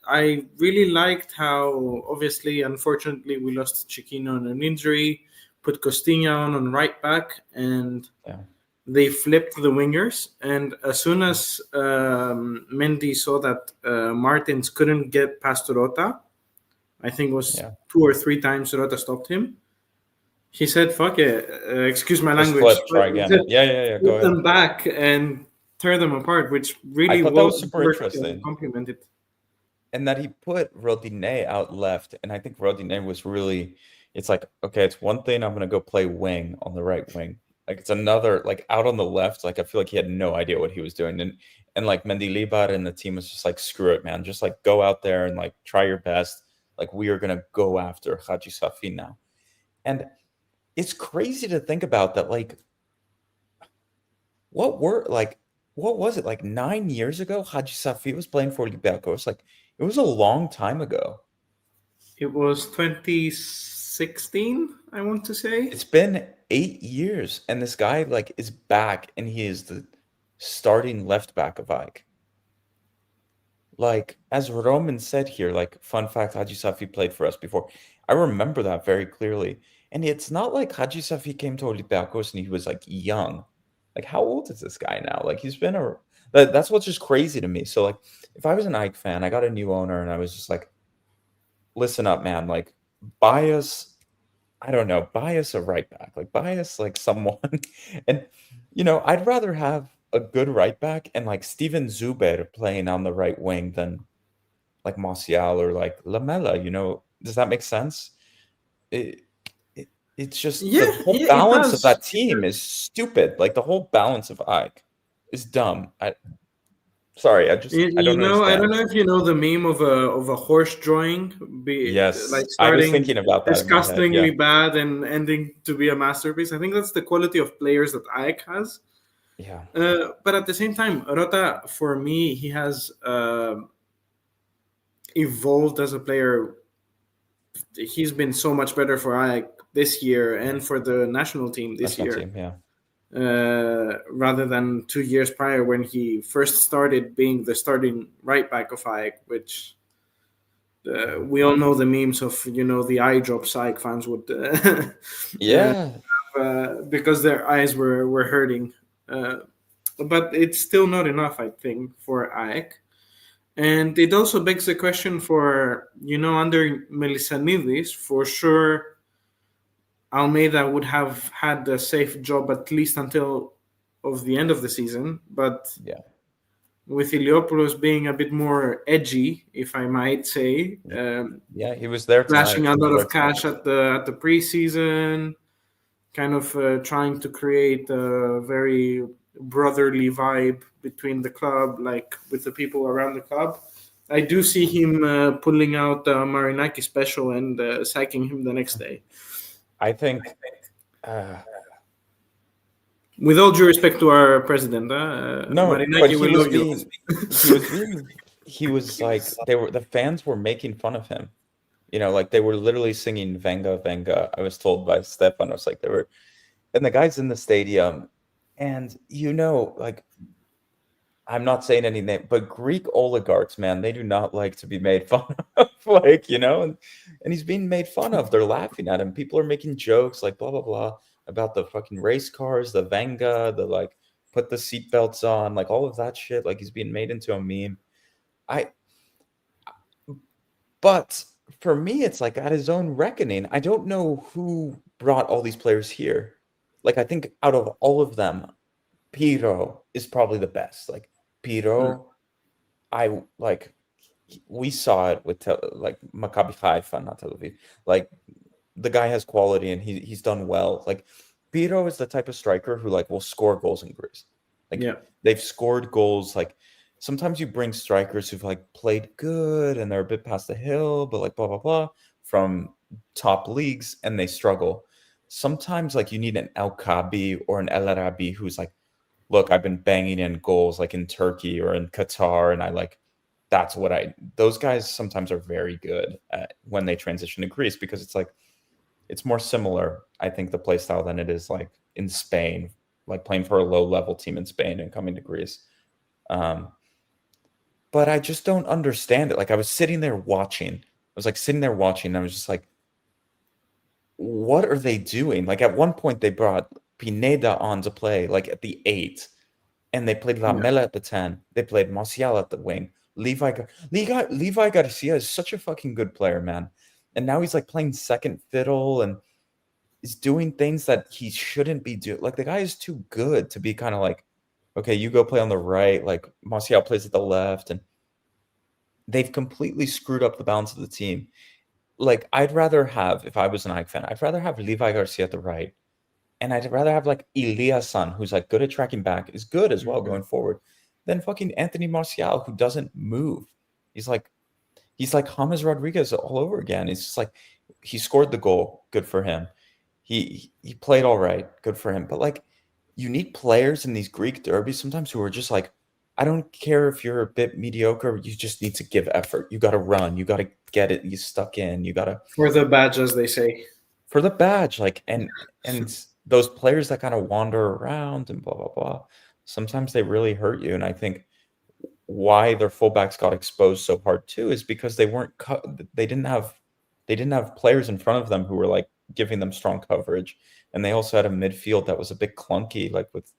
I really liked how, obviously, unfortunately, we lost Chiquino on an injury, put Costinha on right back, and yeah, they flipped the wingers. And as soon as Mendy saw that Martins couldn't get past Rota, I think it was yeah. 2 or 3 times Rota stopped him. He said, "Fuck it, excuse my Just language, flip, try again. Yeah, yeah, yeah. Go put ahead. them back and tear them apart," which I really thought that well was super worked and interesting. complemented. and that he put Rodinei out left, and I think Rodinei was really. It's like, okay, it's one thing I'm gonna go play wing on the right wing. Like it's another like out on the left. Like I feel like he had no idea what he was doing, and like Mendilibar and the team was just like, screw it, man, just like go out there and like try your best. Like we are gonna go after Haji Safi now, and it's crazy to think about that. Like what were like what was it like 9 years ago? Haji Safi was playing for Olympiacos. Like it was a long time ago. It was 2016, I want to say. It's been 8 years, and this guy like is back, and he is the starting left back of Ike. Like as Roman said here, like fun fact, Haji Safi played for us before. I remember that very clearly. And it's not like Haji Safi came to Olympiacos and he was like young. Like how old is this guy now? Like he's been a that's what's just crazy to me. So like if I was an Ike fan, I got a new owner and I was just like, listen up, man, like buy us, I don't know, buy us a right back. Like buy us like someone. And I'd rather have a good right back and like Steven Zuber playing on the right wing than like Martial or like Lamela. Does that make sense? It, it's just the Yeah, whole yeah, it balance of does. that team is stupid. Like the whole balance of Ike is dumb. Sorry, I don't I don't understand. know if you know the meme of a horse drawing, be like Yes, I was starting thinking about that in my head. disgustingly Yeah, bad and ending to be a masterpiece. I think that's the quality of players that Ike has. yeah, But at the same time, Rota, for me, he has evolved as a player. He's been so much better for Ike this year yeah. and for the national team this National year, team. Yeah, rather than 2 years prior when he first started being the starting right back of Ike, which yeah, we all know the memes of the eye drops Ike fans would yeah. because their eyes were hurting. Uh, but it's still not enough, I think, for Ike. And it also begs the question for, under Melissanidis, for sure, Almeida would have had a safe job at least until of the end of the season. But Yeah. with Iliopoulos being a bit more edgy, if I might say, Yeah, he was there flashing tonight. a He was lot there of tonight. cash at the preseason, kind of trying to create a very brotherly vibe between the club, like with the people around the club. I do see him pulling out Marinaki special and sacking him the next day. I think uh With all due respect to our president, no, but Marinaki, we love you. he was like the fans were making fun of him. Like they were literally singing Venga Venga. I was told by Stefanos, like they were, and the guys in the stadium, and like I'm not saying any name, but Greek oligarchs, man, they do not like to be made fun of, like, and he's being made fun of. They're laughing at him. People are making jokes, like, blah, blah, blah, about the fucking race cars, the Venga, the, like, put the seatbelts on, like, all of that shit. Like, he's being made into a meme. I, but for me, it's like at his own reckoning. I don't know who brought all these players here. Like, I think out of all of them, Piro is probably the best. Like, Mm, Piro. I like we saw it with like Maccabi Haifa, not Tel Aviv. Like the guy has quality and he's done well. Like Piro is the type of striker who like will score goals in Greece. Like yeah, they've scored goals. Like sometimes you bring strikers who've like played good and they're a bit past the hill, but like blah blah blah from top leagues and they struggle. Sometimes like you need an El Kaabi or an El Arabi who's like, look, I've been banging in goals like in Turkey or in Qatar, and I like that's what those guys sometimes are very good at when they transition to Greece because it's like it's more similar, I think, the play style than it is like in Spain, like playing for a low level team in Spain and coming to Greece. Um, but I just don't understand it. Like I was sitting there watching, I was like sitting there watching, and I was just like, what are they doing? Like at one point they brought Pineda on to play like at the 8, and they played yeah. Lamela at the 10. They played Martial at the wing. Levi Garcia is such a fucking good player, man. And now he's like playing second fiddle and is doing things that he shouldn't be doing. Like the guy is too good to be kind of like, okay, you go play on the right. Like Martial plays at the left, and they've completely screwed up the balance of the team. Like, I'd rather have, if I was an AEK fan, I'd rather have Levi Garcia at the right, and I'd rather have like Iliasan, who's like good at tracking back, is good as well Mhm. going forward, than fucking Anthony Martial, who doesn't move. He's like he's like James Rodriguez all over again. It's just like he scored the goal, good for him. He played all right, good for him. But like, you need players in these Greek derbies sometimes who are just like, I don't care if you're a bit mediocre, you just need to give effort. You got to run, you got to get it, you stuck in, you got to For the badge, as they say. for the badge, like, and those players that kind of wander around and blah blah blah. Sometimes they really hurt you, and I think why their fullbacks got exposed so hard too is because they weren't they didn't have players in front of them who were like giving them strong coverage, and they also had a midfield that was a bit clunky, like with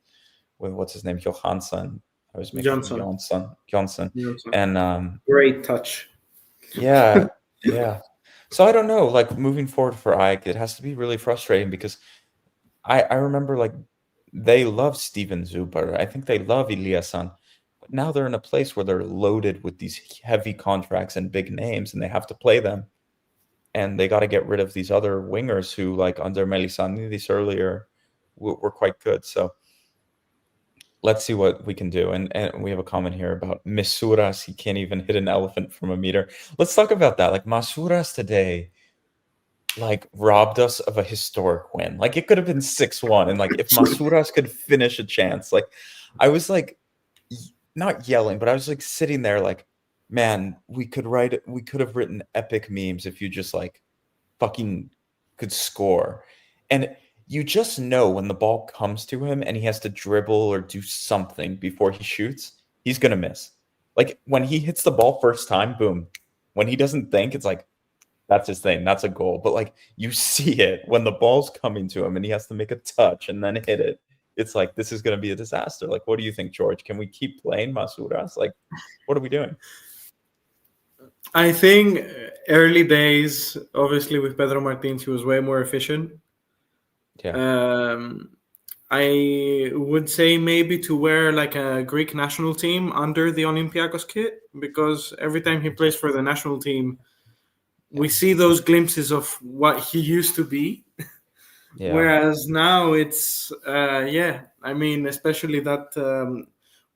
what's his name, Johansson. I was making Johnson. Johnson, Johnson. and Great touch. yeah, yeah. So I don't know, like moving forward for Ike, it has to be really frustrating because I remember like they love Steven Zuber. I think they love Iliasan. But now they're in a place where they're loaded with these heavy contracts and big names, and they have to play them. And they got to get rid of these other wingers who, like under Melisandidis earlier, were quite good. So let's see what we can do. And we have a comment here about Misuras. He can't even hit an elephant from a meter. Let's talk about that. Like Masuras today like robbed us of a historic win. Like it could have been 6-1. And like if Masuras could finish a chance, like I was like not yelling, but I was like sitting there like, man, we could have written epic memes if you just like fucking could score. And you just know when the ball comes to him and he has to dribble or do something before he shoots, he's gonna miss. Like when he hits the ball first time, boom. When he doesn't think, it's like that's his thing. That's a goal. But like you see it when the ball's coming to him and he has to make a touch and then hit it. It's like this is going to be a disaster. Like, what do you think, George? Can we keep playing Masuras? Like, what are we doing? I think early days, obviously with Pedro Martins, he was way more efficient. Yeah, Um, I would say maybe to wear like a Greek national team under the Olympiacos kit, because every time he plays for the national team, we yeah, see those glimpses of what he used to be. yeah, Whereas now it's, yeah, I mean, especially that,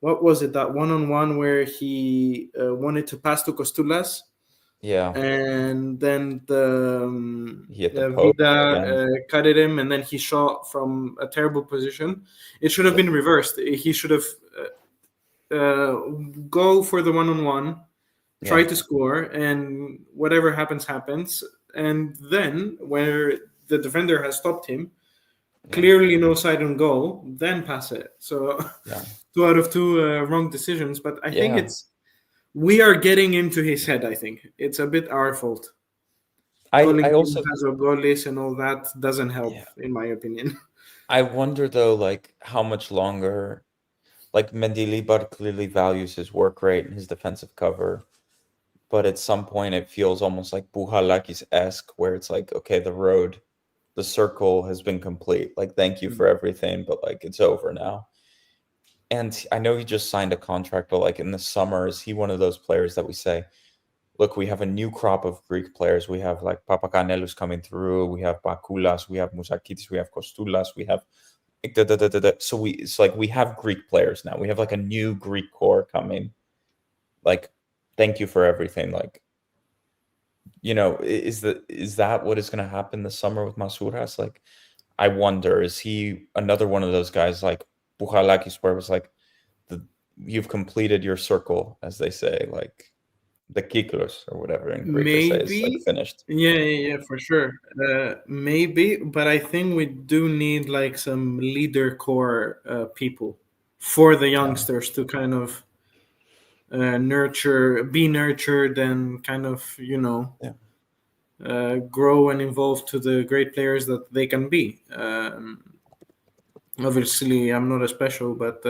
what was it, that one on one where he wanted to pass to Costulas, yeah. and then He hit the post Vida again. cut at him, and then he shot from a terrible position. It should have Yeah, been reversed. He should have uh, go for the one on one, try yeah, to score, and whatever happens, happens. And then, where the defender has stopped him, yeah, clearly no side on goal, then pass it. So, yeah, two out of two wrong decisions. But I think yeah. it's we are getting into his head. I think it's a bit our fault. I Calling him also Pazogolis and all that doesn't help, yeah. in my opinion. I wonder though, like how much longer. Like Mendilibar clearly values his work rate and his defensive cover, but at some point it feels almost like Buhalakis-esque, where it's like, okay, the circle has been complete. Like, thank you for everything, but like it's over now. And I know he just signed a contract, but like in the summer, is he one of those players that we say, look, we have a new crop of Greek players. We have like Papakanelus coming through, we have Bakulas, we have Musakitis, we have Kostulas, we have so it's like we have Greek players now. We have like a new Greek core coming. Like, thank you for everything. Like, is that what is going to happen this summer with Masuras? Like, I wonder, is he another one of those guys like Buchalakis, where it was like the you've completed your circle, as they say, like the kiklos or whatever in Greek they say is like Maybe, finished. yeah, for sure. Maybe, but I think we do need like some leader core people for the Yeah, youngsters to kind of be nurtured, and kind of, yeah, grow and evolve to the great players that they can be. Obviously, I'm not a special, but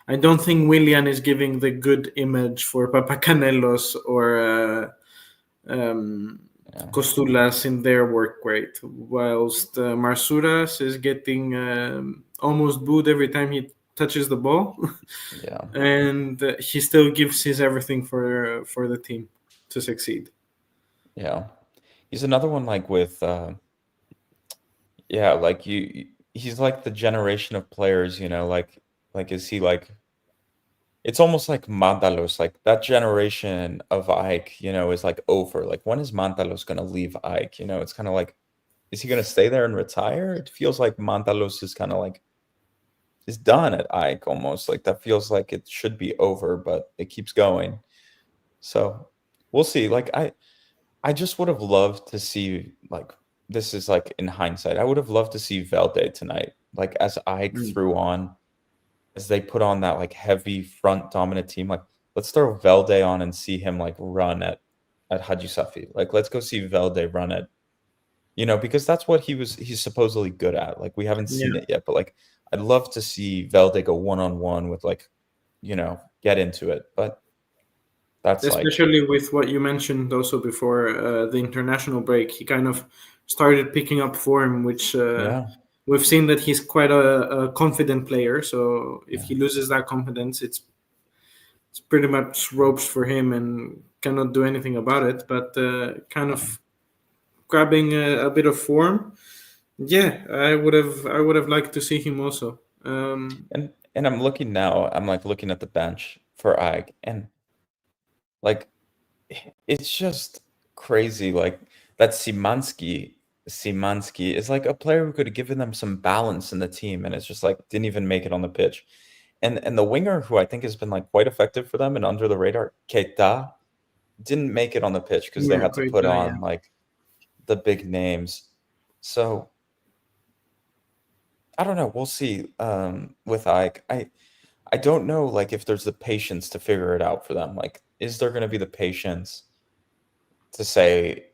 I don't think Willian is giving the good image for Papacanelos or yeah, Costulas in their work rate, whilst Marsuras is getting almost booed every time he touches the ball, Yeah, and he still gives his everything for the team to succeed. yeah. He's another one like with yeah, like he's like the generation of players, like is he like it's almost like Mantalos, like that generation of Ike, is like over. Like when is Mantalos gonna leave Ike? It's kind of like, is he gonna stay there and retire? It feels like Mantalos is kind of like is done at Ike almost. Like that feels like it should be over, but it keeps going. So we'll see. Like I just would have loved to see like this is like in hindsight. I would have loved to see Velde tonight. Like as Ike Mm. threw on, as they put on that like heavy front dominant team, like let's throw Velde on and see him like run at Haji Safi. Like let's go see Velde run at because that's what he's supposedly good at. Like we haven't seen Yeah, it yet, but like I'd love to see Velde go one on one with like, get into it. But that's like especially with what you mentioned also before the international break, he kind of started picking up form, which yeah, we've seen that he's quite a confident player. So if yeah, he loses that confidence, it's pretty much ropes for him and cannot do anything about it. But kind yeah. of grabbing a bit of form, yeah, I would have liked to see him also. And I'm looking now, I'm like looking at the bench for Ike and like it's just crazy. Like that Simansky is like a player who could have given them some balance in the team, and it's just like didn't even make it on the pitch. And the winger who I think has been like quite effective for them and under the radar, Keita, didn't make it on the pitch because they Yeah, had to great put guy. Yeah. on like the big names. So I don't know. We'll see. With Ike, I don't know like if there's the patience to figure it out for them. Like, is there going to be the patience to say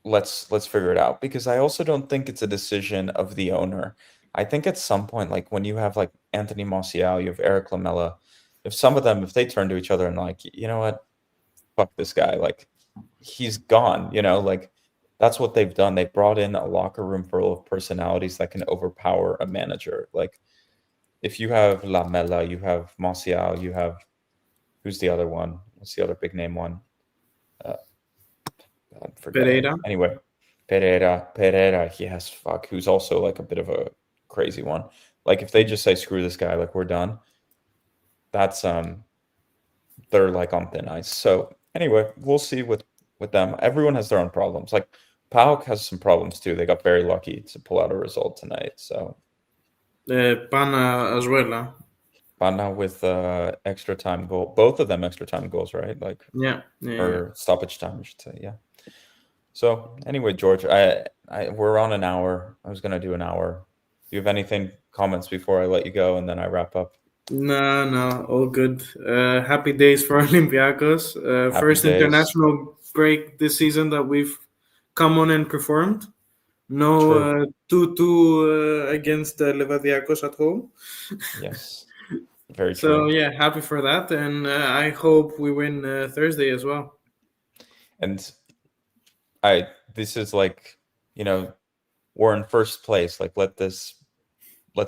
let's figure it out? Because I also don't think it's a decision of the owner. I think at some point, like when you have like Anthony Martial, you have Eric Lamela, if some of them, if they turn to each other and like, you know what, fuck this guy, like he's gone, like that's what they've done. They brought in a locker room full of personalities that can overpower a manager. Like if you have Lamela, you have Martial, you have who's the other one? What's the other big name one? Uh, I'm forgetting. Pereira. Anyway, Pereira, yes, fuck, who's also like a bit of a crazy one. Like if they just say screw this guy, like we're done, that's they're like on thin ice. So anyway, we'll see with them. Everyone has their own problems. Like PAOK has some problems too. They got very lucky to pull out a result tonight. So Pana as well. Huh? Bana with extra time goal, both of them extra time goals, right? Like Yeah, yeah, yeah. or stoppage time, I should say. Yeah. So anyway, George, we're on an hour. I was gonna do an hour. Do you have anything comments before I let you go and then I wrap up? No, no, all good. Happy days for Olympiacos. Happy First days. international break this season that we've come on and performed. No True. 2-2 against Levadiakos at home. Yes. Very So true. yeah, happy for that, and I hope we win Thursday as well. And I this is like, you know, we're in first place. Like let's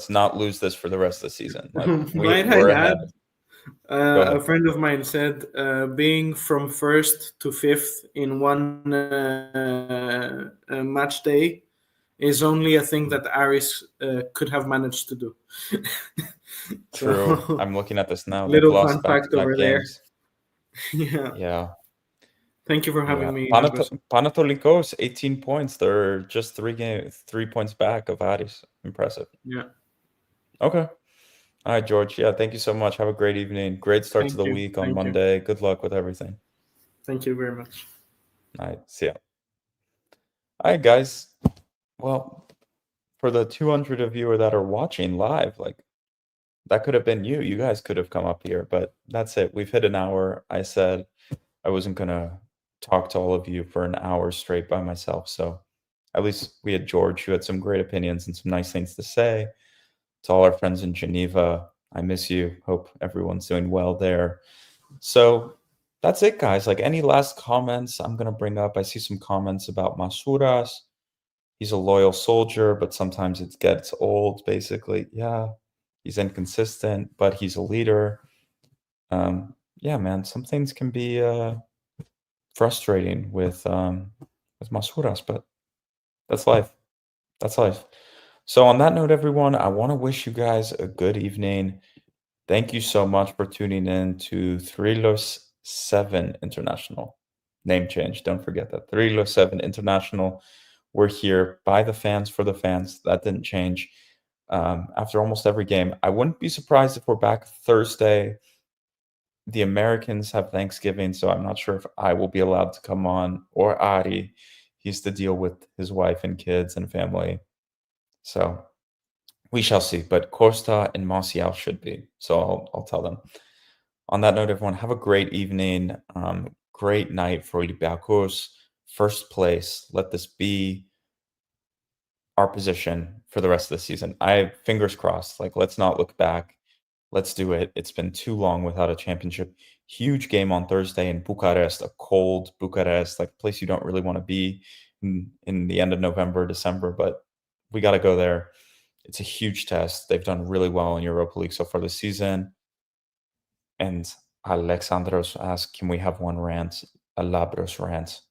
not lose this for the rest of the season. Like Might I we're add, ahead. Go a ahead. friend of mine said being from first to fifth in one match day is only a thing that Aris could have managed to do. True. So, I'm looking at this now. They've little lost fun fact back-to-back over there. games. Yeah. Yeah. Thank you for Yeah. having me, Marcos. Panathinaikos, 18 points. They're just 3 points back of Aris. Impressive. Yeah. Okay. All right, George. Yeah, thank you so much. Have a great evening. Great start to Thank the you. week on Thank you. Monday. Good luck with everything. Thank you very much. All right. See ya. All right, guys. Well, for the 200 of you that are watching live, like that could have been you. You guys could have come up here, but that's it. We've hit an hour. I said I wasn't gonna talk to all of you for an hour straight by myself. So at least we had George who had some great opinions and some nice things to say. To all our friends in Geneva, I miss you. Hope everyone's doing well there. So that's it, guys. Like any last comments I'm gonna bring up. I see some comments about Masuras. He's a loyal soldier, but sometimes it gets old, basically. Yeah. He's inconsistent, but he's a leader. Yeah, man, some things can be frustrating with Masuras, but that's life. That's life. So on that note, everyone, I want to wish you guys a good evening. Thank you so much for tuning in to Thrilos 7 International. Name change, don't forget that. Thrilos 7 International. We're here by the fans for the fans. That didn't change. After almost every game, I wouldn't be surprised if we're back Thursday. The Americans have Thanksgiving, so I'm not sure if I will be allowed to come on, or Ari. He's to deal with his wife and kids and family. So we shall see. But Costa and Martial should be. So I'll tell them. On that note, everyone, have a great evening. Great night for Olympiacos. First place. Let this be our position for the rest of the season. Fingers crossed. Like, let's not look back. Let's do it. It's been too long without a championship. Huge game on Thursday in Bucharest, a cold Bucharest, like a place you don't really want to be in the end of November, December, but we got to go there. It's a huge test. They've done really well in Europa League so far this season. And Alexandros asked, can we have one rant? A Labros rant.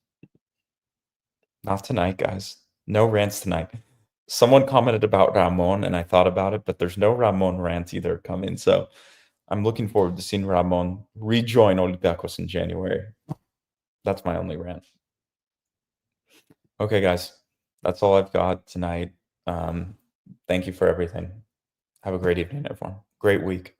Not tonight, guys. No rants tonight. Someone commented about Ramon, and I thought about it, but there's no Ramon rant either coming. So I'm looking forward to seeing Ramon rejoin Olympiacos in January. That's my only rant. Okay, guys. That's all I've got tonight. Thank you for everything. Have a great evening, everyone. Great week.